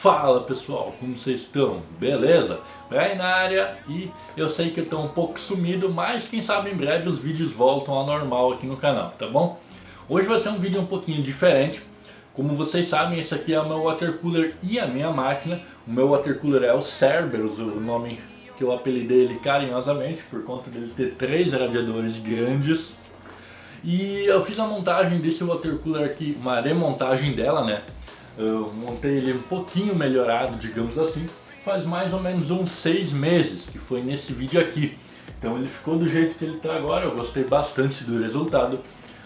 Fala pessoal, como vocês estão? Beleza? Brian na área e eu sei que eu estou um pouco sumido, mas quem sabe em breve os vídeos voltam ao normal aqui no canal, tá bom? Hoje vai ser um vídeo um pouquinho diferente. Como vocês sabem, esse aqui é o meu water cooler e a minha máquina. O meu water cooler é o Cerberus, o nome que eu apelidei ele carinhosamente por conta dele ter 3 radiadores grandes. E eu fiz a montagem desse water cooler aqui, uma remontagem dela, né? Eu montei ele um pouquinho melhorado, digamos assim, faz mais ou menos uns 6 meses, que foi nesse vídeo aqui. Então ele ficou do jeito que ele está agora, eu gostei bastante do resultado.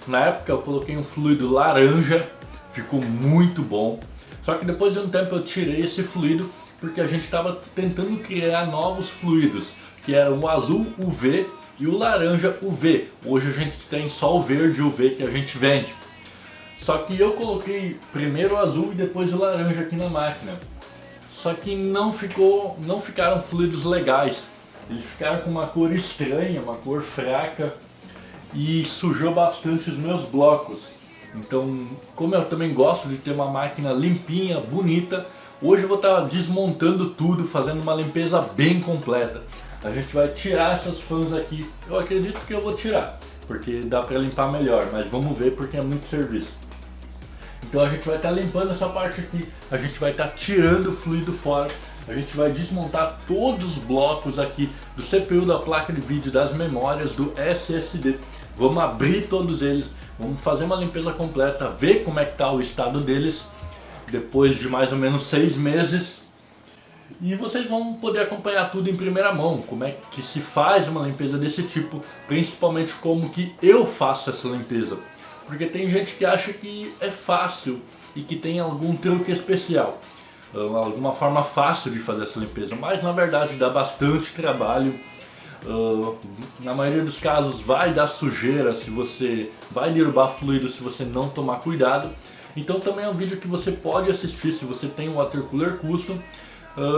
Na época eu coloquei um fluido laranja, ficou muito bom. Só que depois de um tempo eu tirei esse fluido, porque a gente estava tentando criar novos fluidos, que eram o azul UV e o laranja UV. Hoje a gente tem só o verde UV que a gente vende. Só que eu coloquei primeiro o azul e depois o laranja aqui na máquina. Só que não ficaram fluidos legais. Eles ficaram com uma cor estranha, uma cor fraca e sujou bastante os meus blocos. Então, como eu também gosto de ter uma máquina limpinha, bonita, hoje eu vou estar desmontando tudo, fazendo uma limpeza bem completa. A gente vai tirar essas fãs aqui. Eu acredito que eu vou tirar, porque dá para limpar melhor, mas vamos ver porque é muito serviço. Então a gente vai estar limpando essa parte aqui, a gente vai estar tirando o fluido fora, a gente vai desmontar todos os blocos aqui do CPU, da placa de vídeo, das memórias, do SSD. Vamos abrir todos eles, vamos fazer uma limpeza completa, ver como é que está o estado deles depois de mais ou menos 6 meses. E vocês vão poder acompanhar tudo em primeira mão, como é que se faz uma limpeza desse tipo, principalmente como que eu faço essa limpeza. Porque tem gente que acha que é fácil e que tem algum truque especial, alguma forma fácil de fazer essa limpeza, mas na verdade dá bastante trabalho. Na maioria dos casos vai dar sujeira se você vai derrubar fluido se você não tomar cuidado. Então também é um vídeo que você pode assistir se você tem um water cooler custom,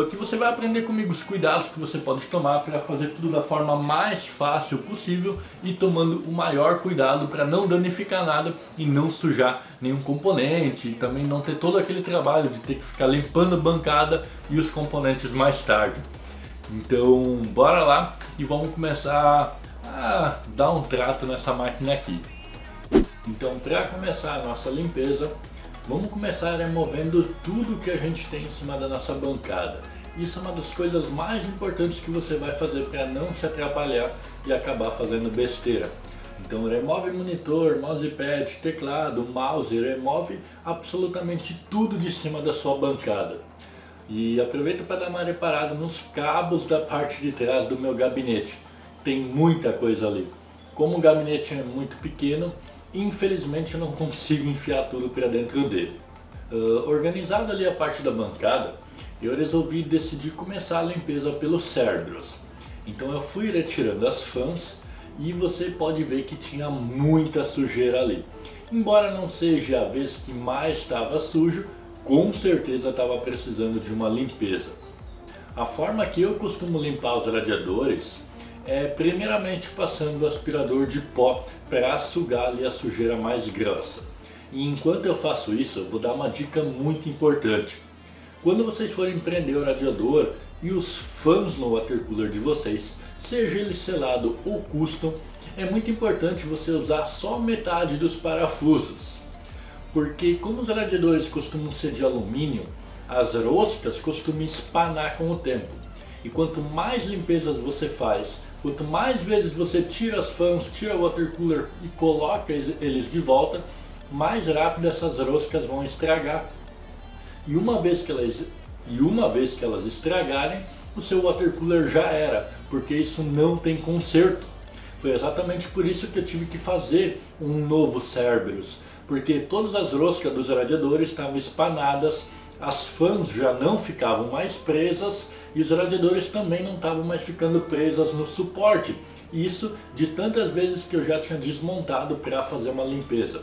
que você vai aprender comigo os cuidados que você pode tomar para fazer tudo da forma mais fácil possível e tomando o maior cuidado para não danificar nada e não sujar nenhum componente, e também não ter todo aquele trabalho de ter que ficar limpando a bancada e os componentes mais tarde. Então bora lá e vamos começar a dar um trato nessa máquina aqui. Então, para começar a nossa limpeza, vamos começar removendo tudo que a gente tem em cima da nossa bancada. Isso é uma das coisas mais importantes que você vai fazer para não se atrapalhar e acabar fazendo besteira. Então remove monitor, mousepad, teclado, mouse, remove absolutamente tudo de cima da sua bancada. E aproveita para dar uma reparada nos cabos da parte de trás do meu gabinete. Tem muita coisa ali. Como o gabinete é muito pequeno, infelizmente eu não consigo enfiar tudo para dentro dele. Organizado ali a parte da bancada, eu resolvi decidir começar a limpeza pelo Cerberus. Então eu fui retirando as fãs e você pode ver que tinha muita sujeira ali. Embora não seja a vez que mais estava sujo, com certeza estava precisando de uma limpeza. A forma que eu costumo limpar os radiadores é primeiramente passando o aspirador de pó para sugar ali a sujeira mais grossa. E enquanto eu faço isso, eu vou dar uma dica muito importante. Quando vocês forem prender o radiador e os fãs no water cooler de vocês, seja ele selado ou custom, é muito importante você usar só metade dos parafusos. Porque como os radiadores costumam ser de alumínio, as roscas costumam espanar com o tempo. E quanto mais limpezas você faz, quanto mais vezes você tira as fãs, tira o water cooler e coloca eles de volta, mais rápido essas roscas vão estragar. E uma vez que elas estragarem, o seu water cooler já era, porque isso não tem conserto. Foi exatamente por isso que eu tive que fazer um novo Cerberus, porque todas as roscas dos radiadores estavam espanadas, as fãs já não ficavam mais presas e os radiadores também não estavam mais ficando presas no suporte. Isso de tantas vezes que eu já tinha desmontado para fazer uma limpeza.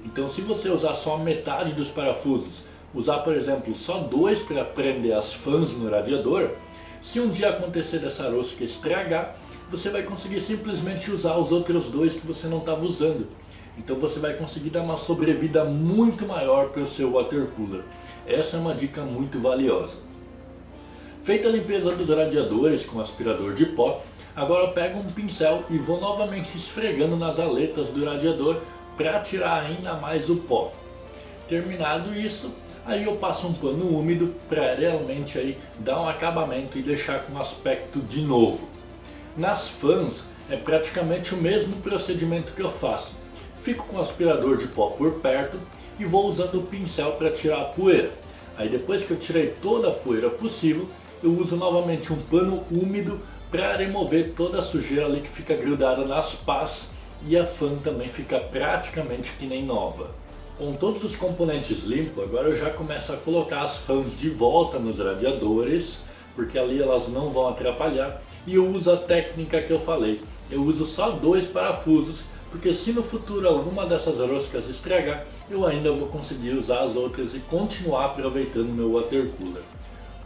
Então se você usar só metade dos parafusos, usar por exemplo só 2 para prender as fãs no radiador, se um dia acontecer dessa rosca estragar, você vai conseguir simplesmente usar os outros 2 que você não estava usando. Então você vai conseguir dar uma sobrevida muito maior para o seu water cooler. Essa é uma dica muito valiosa. Feita a limpeza dos radiadores com aspirador de pó, agora eu pego um pincel e vou novamente esfregando nas aletas do radiador para tirar ainda mais o pó. Terminado isso, aí eu passo um pano úmido para realmente aí dar um acabamento e deixar com aspecto de novo. Nas fãs é praticamente o mesmo procedimento que eu faço. Fico com o aspirador de pó por perto e vou usando o pincel para tirar a poeira. Aí depois que eu tirei toda a poeira possível, eu uso novamente um pano úmido para remover toda a sujeira ali que fica grudada nas pás e a fã também fica praticamente que nem nova. Com todos os componentes limpos, agora eu já começo a colocar as fãs de volta nos radiadores, porque ali elas não vão atrapalhar, e eu uso a técnica que eu falei. Eu uso só 2 parafusos, porque se no futuro alguma dessas roscas estragar, eu ainda vou conseguir usar as outras e continuar aproveitando o meu water cooler.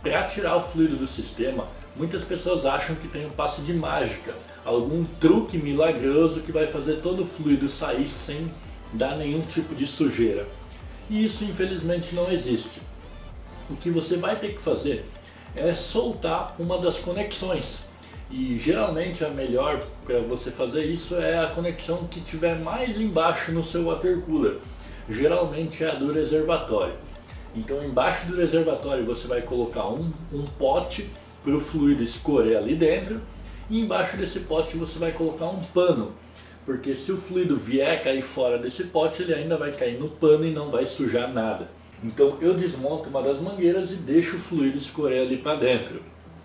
Para tirar o fluido do sistema, muitas pessoas acham que tem um passe de mágica, algum truque milagroso que vai fazer todo o fluido sair sem dar nenhum tipo de sujeira. E isso infelizmente não existe. O que você vai ter que fazer é soltar uma das conexões. E geralmente a melhor para você fazer isso é a conexão que tiver mais embaixo no seu water cooler. Geralmente é a do reservatório. Então embaixo do reservatório você vai colocar um pote para o fluido escorrer ali dentro, e embaixo desse pote você vai colocar um pano, porque se o fluido vier cair fora desse pote, ele ainda vai cair no pano e não vai sujar nada. Então eu desmonto uma das mangueiras e deixo o fluido escorrer ali para dentro.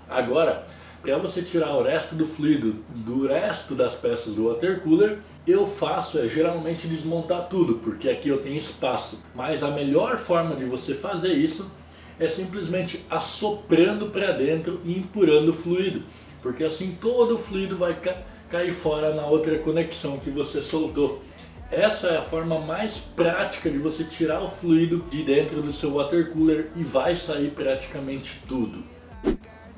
Agora, para você tirar o resto do fluido do resto das peças do water cooler, eu faço geralmente desmontar tudo, porque aqui eu tenho espaço. Mas a melhor forma de você fazer isso é simplesmente assoprando para dentro e empurrando o fluido, porque assim todo o fluido vai cair fora na outra conexão que você soltou. Essa é a forma mais prática de você tirar o fluido de dentro do seu water cooler e vai sair praticamente tudo.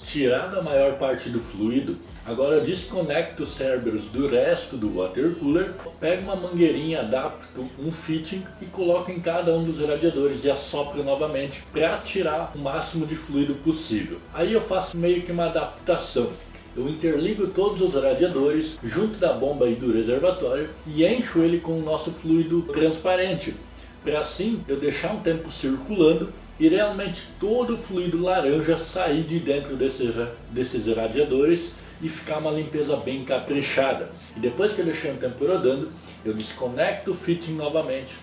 Tirada a maior parte do fluido, agora eu desconecto os Cerberus do resto do water cooler, pego uma mangueirinha, adapto um fitting e coloco em cada um dos radiadores e assopro novamente para tirar o máximo de fluido possível. Aí eu faço meio que uma adaptação. Eu interligo todos os radiadores junto da bomba e do reservatório e encho ele com o nosso fluido transparente, para assim eu deixar um tempo circulando e realmente todo o fluido laranja sair de dentro desses radiadores e ficar uma limpeza bem caprichada. E depois que eu deixei um tempo rodando, eu desconecto o fitting novamente,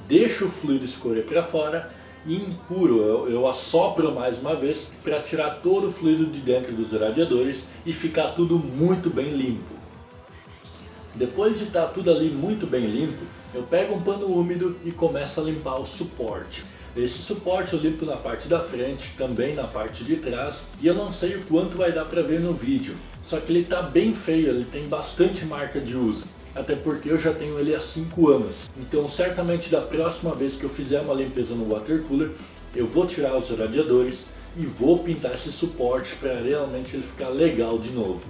deixo o fluido escorrer para fora e empurro, eu assopro mais uma vez para tirar todo o fluido de dentro dos radiadores e ficar tudo muito bem limpo. Depois de estar tudo ali muito bem limpo, eu pego um pano úmido e começo a limpar o suporte. Esse suporte eu limpo na parte da frente, também na parte de trás, e eu não sei o quanto vai dar para ver no vídeo, só que ele está bem feio, ele tem bastante marca de uso, até porque eu já tenho ele há 5 anos. Então certamente da próxima vez que eu fizer uma limpeza no water cooler, eu vou tirar os radiadores e vou pintar esse suporte para realmente ele ficar legal de novo.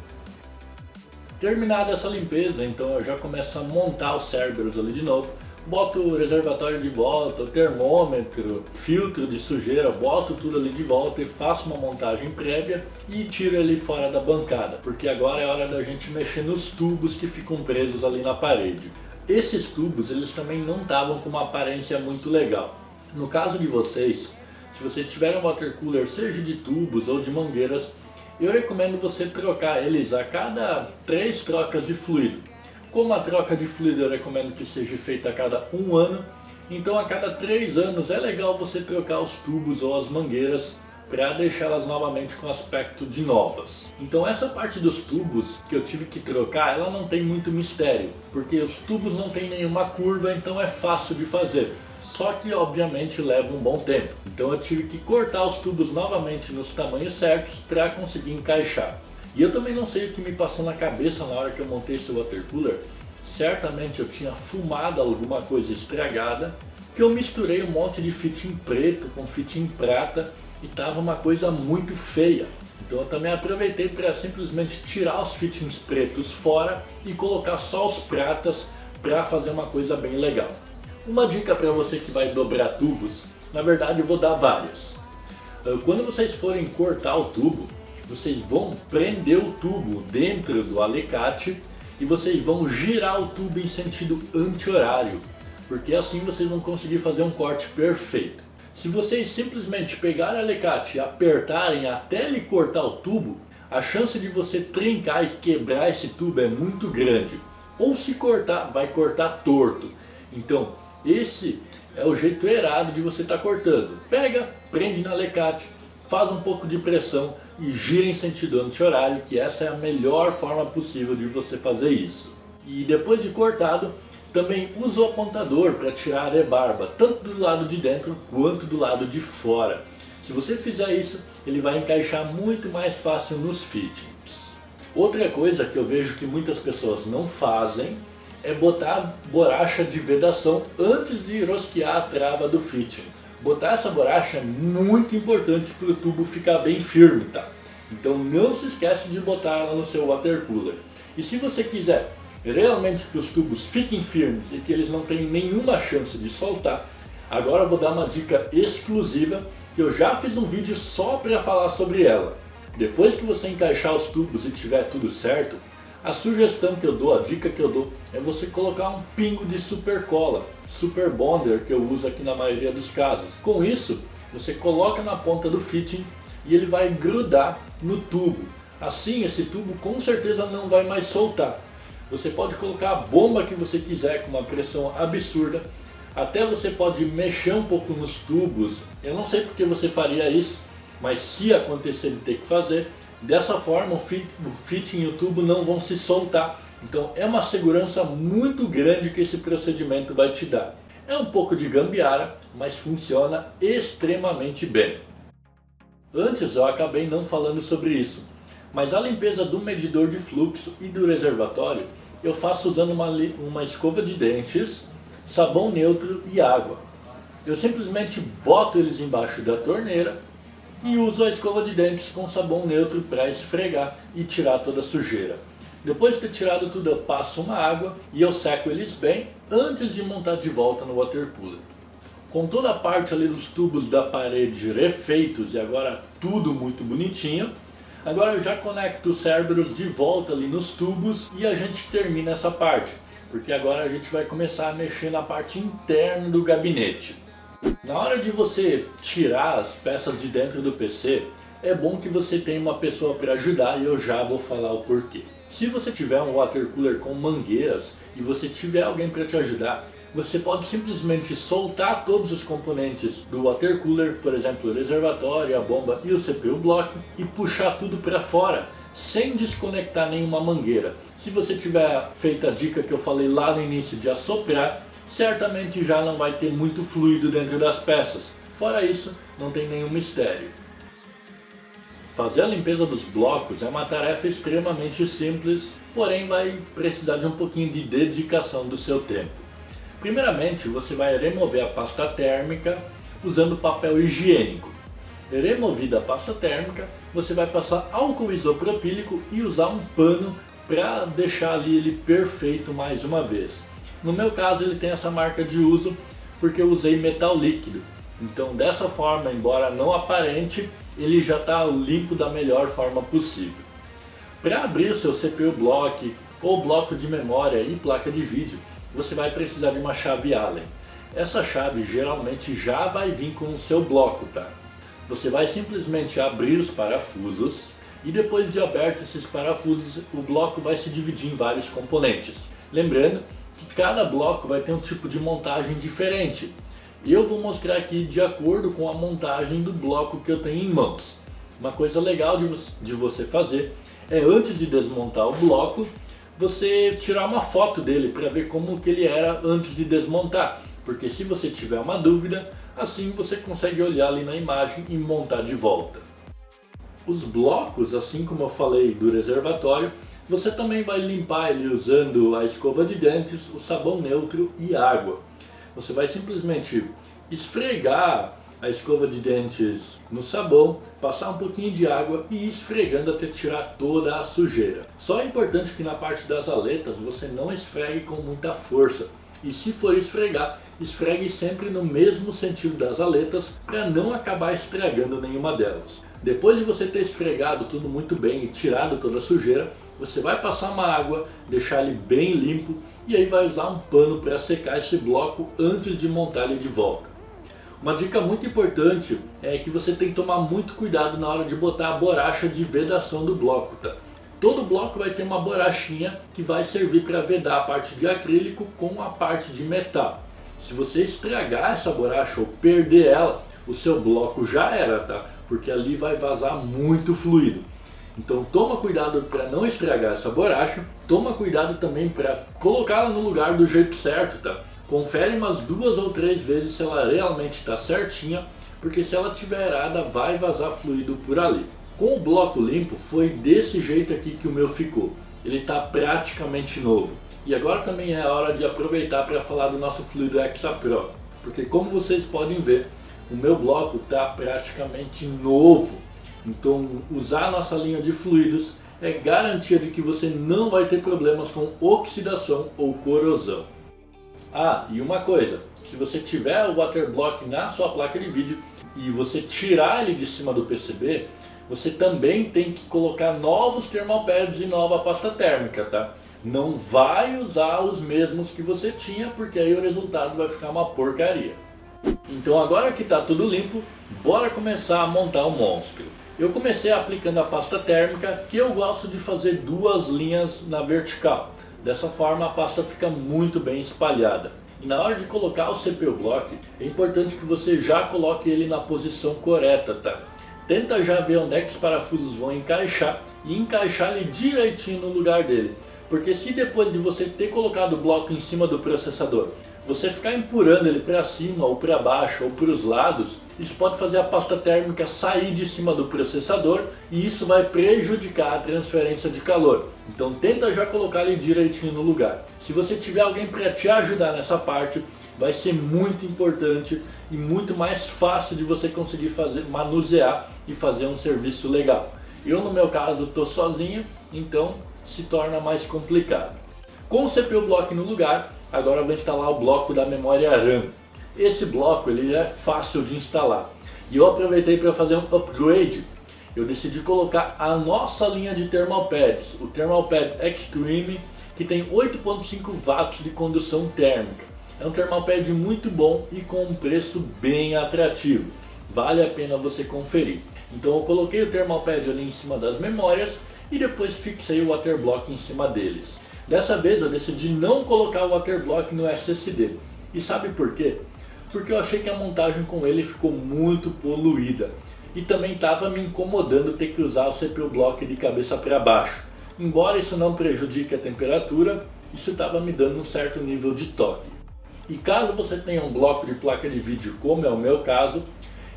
Terminada essa limpeza, então eu já começo a montar os Cerberus ali de novo. Boto o reservatório de volta, o termômetro, filtro de sujeira, boto tudo ali de volta e faço uma montagem prévia e tiro ele fora da bancada, porque agora é hora da gente mexer nos tubos que ficam presos ali na parede. Esses tubos eles também não estavam com uma aparência muito legal. No caso de vocês, se vocês tiverem um water cooler, seja de tubos ou de mangueiras, eu recomendo você trocar eles a cada 3 trocas de fluido. Como a troca de fluido eu recomendo que seja feita a cada 1 ano, então a cada 3 anos é legal você trocar os tubos ou as mangueiras para deixá-las novamente com aspecto de novas. Então essa parte dos tubos que eu tive que trocar, ela não tem muito mistério, porque os tubos não tem nenhuma curva, então é fácil de fazer. Só que obviamente leva um bom tempo, então eu tive que cortar os tubos novamente nos tamanhos certos para conseguir encaixar. E eu também não sei o que me passou na cabeça na hora que eu montei esse water cooler. Certamente eu tinha fumado alguma coisa estragada, que eu misturei um monte de fitting preto com fitting prata e tava uma coisa muito feia. Então eu também aproveitei para simplesmente tirar os fittings pretos fora e colocar só os pratas para fazer uma coisa bem legal. Uma dica para você que vai dobrar tubos, Na verdade eu vou dar várias. Quando vocês forem cortar o tubo, vocês vão prender o tubo dentro do alicate e vocês vão girar o tubo em sentido anti-horário, porque assim vocês vão conseguir fazer um corte perfeito. Se vocês simplesmente pegarem o alicate e apertarem até ele cortar o tubo, a chance de você trincar e quebrar esse tubo é muito grande. Ou se cortar, vai cortar torto. Então, esse é o jeito errado de você estar cortando. Pega, prende no alicate, faz um pouco de pressão e gira em sentido anti-horário, que essa é a melhor forma possível de você fazer isso. E depois de cortado, também usa o apontador para tirar a rebarba, tanto do lado de dentro quanto do lado de fora. Se você fizer isso, ele vai encaixar muito mais fácil nos fittings. Outra coisa que eu vejo que muitas pessoas não fazem é botar borracha de vedação antes de rosquear a trava do fitting. Botar essa borracha é muito importante para o tubo ficar bem firme, tá? Então não se esquece de botar ela no seu water cooler. E se você quiser realmente que os tubos fiquem firmes e que eles não tenham nenhuma chance de soltar, agora eu vou dar uma dica exclusiva que eu já fiz um vídeo só para falar sobre ela. Depois que você encaixar os tubos e tiver tudo certo, a sugestão que eu dou, a dica que eu dou, é você colocar um pingo de super cola, super bonder, que eu uso aqui na maioria dos casos. Com isso, você coloca na ponta do fitting e ele vai grudar no tubo. Assim, esse tubo com certeza não vai mais soltar. Você pode colocar a bomba que você quiser com uma pressão absurda, até você pode mexer um pouco nos tubos. Eu não sei porque você faria isso, mas se acontecer de ter que fazer, dessa forma o fitting e o tubo não vão se soltar. Então é uma segurança muito grande que esse procedimento vai te dar. É um pouco de gambiarra, mas funciona extremamente bem. Antes eu acabei não falando sobre isso, mas a limpeza do medidor de fluxo e do reservatório eu faço usando uma escova de dentes, sabão neutro e água. Eu simplesmente boto eles embaixo da torneira e uso a escova de dentes com sabão neutro para esfregar e tirar toda a sujeira. Depois de ter tirado tudo, eu passo uma água e eu seco eles bem antes de montar de volta no water cooler. Com toda a parte ali dos tubos da parede refeitos e agora tudo muito bonitinho, agora eu já conecto os Cerberus de volta ali nos tubos e a gente termina essa parte, porque agora a gente vai começar a mexer na parte interna do gabinete. Na hora de você tirar as peças de dentro do PC, é bom que você tenha uma pessoa para ajudar e eu já vou falar o porquê. Se você tiver um water cooler com mangueiras e você tiver alguém para te ajudar, você pode simplesmente soltar todos os componentes do water cooler, por exemplo, o reservatório, a bomba e o CPU block, e puxar tudo para fora, sem desconectar nenhuma mangueira. Se você tiver feito a dica que eu falei lá no início de assoprar, certamente já não vai ter muito fluido dentro das peças. Fora isso, não tem nenhum mistério. Fazer a limpeza dos blocos é uma tarefa extremamente simples, porém vai precisar de um pouquinho de dedicação do seu tempo. Primeiramente, você vai remover a pasta térmica usando papel higiênico. Removida a pasta térmica, você vai passar álcool isopropílico e usar um pano para deixar ali ele perfeito mais uma vez. No meu caso, ele tem essa marca de uso porque eu usei metal líquido. Então, dessa forma, embora não aparente, ele já está limpo da melhor forma possível. Para abrir o seu CPU block ou bloco de memória e placa de vídeo, você vai precisar de uma chave Allen. Essa chave geralmente já vai vir com o seu bloco, tá? Você vai simplesmente abrir os parafusos e depois de aberto esses parafusos, o bloco vai se dividir em vários componentes. Lembrando que cada bloco vai ter um tipo de montagem diferente. Eu vou mostrar aqui de acordo com a montagem do bloco que eu tenho em mãos. Uma coisa legal de você fazer é, antes de desmontar o bloco, você tirar uma foto dele para ver como que ele era antes de desmontar, porque se você tiver uma dúvida, assim você consegue olhar ali na imagem e montar de volta. Os blocos, assim como eu falei do reservatório, você também vai limpar ele usando a escova de dentes, o sabão neutro e água. Você vai simplesmente esfregar a escova de dentes no sabão, passar um pouquinho de água e ir esfregando até tirar toda a sujeira. Só é importante que na parte das aletas você não esfregue com muita força. E se for esfregar, esfregue sempre no mesmo sentido das aletas para não acabar estragando nenhuma delas. Depois de você ter esfregado tudo muito bem e tirado toda a sujeira, você vai passar uma água, deixar ele bem limpo e aí vai usar um pano para secar esse bloco antes de montar ele de volta. Uma dica muito importante é que você tem que tomar muito cuidado na hora de botar a borracha de vedação do bloco, tá? Todo bloco vai ter uma borrachinha que vai servir para vedar a parte de acrílico com a parte de metal. Se você estragar essa borracha ou perder ela, o seu bloco já era, tá? Porque ali vai vazar muito fluido. Então toma cuidado para não estragar essa borracha, toma cuidado também para colocá-la no lugar do jeito certo, tá? Confere umas 2 ou 3 vezes se ela realmente está certinha, porque se ela estiver errada vai vazar fluido por ali. Com o bloco limpo foi desse jeito aqui que o meu ficou. Ele está praticamente novo. E agora também é a hora de aproveitar para falar do nosso fluido Hexa Pro, porque como vocês podem ver, o meu bloco está praticamente novo. Então usar a nossa linha de fluidos é garantia de que você não vai ter problemas com oxidação ou corrosão. Ah, e uma coisa, se você tiver o waterblock na sua placa de vídeo e você tirar ele de cima do PCB, você também tem que colocar novos thermal pads e nova pasta térmica, tá? Não vai usar os mesmos que você tinha, porque aí o resultado vai ficar uma porcaria. Então agora que está tudo limpo, bora começar a montar o monstro. Eu comecei aplicando a pasta térmica, que eu gosto de fazer 2 linhas na vertical. Dessa forma a pasta fica muito bem espalhada. E na hora de colocar o CPU Block, é importante que você já coloque ele na posição correta, tá? Tenta já ver onde é que os parafusos vão encaixar e encaixar ele direitinho no lugar dele. Porque se depois de você ter colocado o bloco em cima do processador, você ficar empurrando ele para cima ou para baixo ou para os lados, isso pode fazer a pasta térmica sair de cima do processador e isso vai prejudicar a transferência de calor. Então tenta já colocar ele direitinho no lugar. Se você tiver alguém para te ajudar nessa parte, vai ser muito importante e muito mais fácil de você conseguir manusear e fazer um serviço legal. Eu no meu caso estou sozinho, então se torna mais complicado. Com o CPU Block no lugar, agora eu vou instalar o bloco da memória RAM. Esse bloco ele é fácil de instalar e eu aproveitei para fazer um upgrade. Eu decidi colocar a nossa linha de thermal pads, o Thermal Pad Extreme, que tem 8.5 watts de condução térmica. É um thermal pad muito bom e com um preço bem atrativo. Vale a pena você conferir. Então eu coloquei o thermal pad ali em cima das memórias e depois fixei o waterblock em cima deles. Dessa vez eu decidi não colocar o waterblock no SSD. E sabe por quê? Porque eu achei que a montagem com ele ficou muito poluída. E também estava me incomodando ter que usar o CPU Block de cabeça para baixo. Embora isso não prejudique a temperatura, isso estava me dando um certo nível de toque. E caso você tenha um bloco de placa de vídeo, como é o meu caso,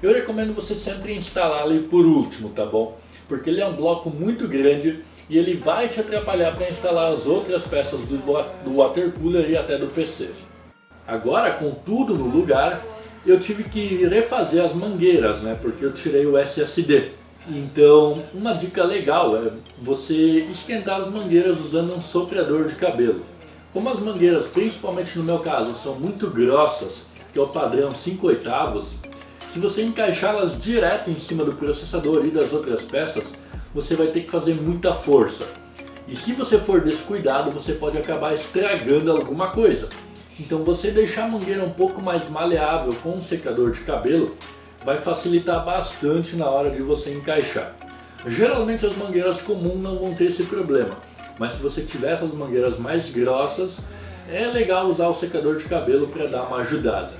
eu recomendo você sempre instalá-lo por último, tá bom? Porque ele é um bloco muito grande e ele vai te atrapalhar para instalar as outras peças do water cooler e até do PC. Agora, com tudo no lugar, eu tive que refazer as mangueiras, né? Porque eu tirei o SSD. Então, uma dica legal é você esquentar as mangueiras usando um soprador de cabelo. Como as mangueiras, principalmente no meu caso, são muito grossas, que é o padrão 5/8, se você encaixá-las direto em cima do processador e das outras peças, você vai ter que fazer muita força. E se você for descuidado, você pode acabar estragando alguma coisa. Então você deixar a mangueira um pouco mais maleável com um secador de cabelo vai facilitar bastante na hora de você encaixar. Geralmente as mangueiras comuns não vão ter esse problema, mas se você tiver essas mangueiras mais grossas, é legal usar o secador de cabelo para dar uma ajudada.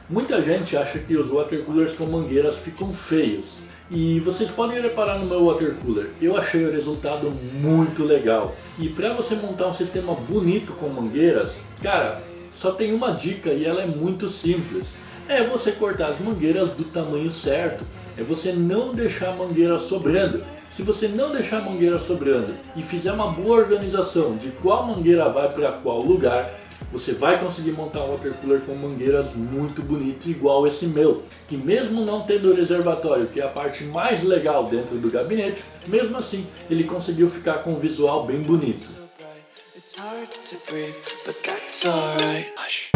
Muita gente acha que os water coolers com mangueiras ficam feios. E vocês podem reparar no meu water cooler, eu achei o resultado muito legal. E para você montar um sistema bonito com mangueiras, cara, só tem uma dica e ela é muito simples. É você cortar as mangueiras do tamanho certo, é você não deixar a mangueira sobrando. Se você não deixar a mangueira sobrando e fizer uma boa organização de qual mangueira vai para qual lugar, você vai conseguir montar um water cooler com mangueiras muito bonito, igual esse meu, que mesmo não tendo o reservatório, que é a parte mais legal dentro do gabinete, mesmo assim ele conseguiu ficar com um visual bem bonito. It's hard to breathe, but that's alright. Hush.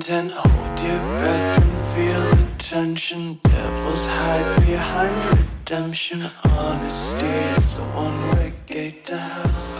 content. Hold your breath and feel the tension. Devils hide behind redemption. Honesty is a one-way gate to hell.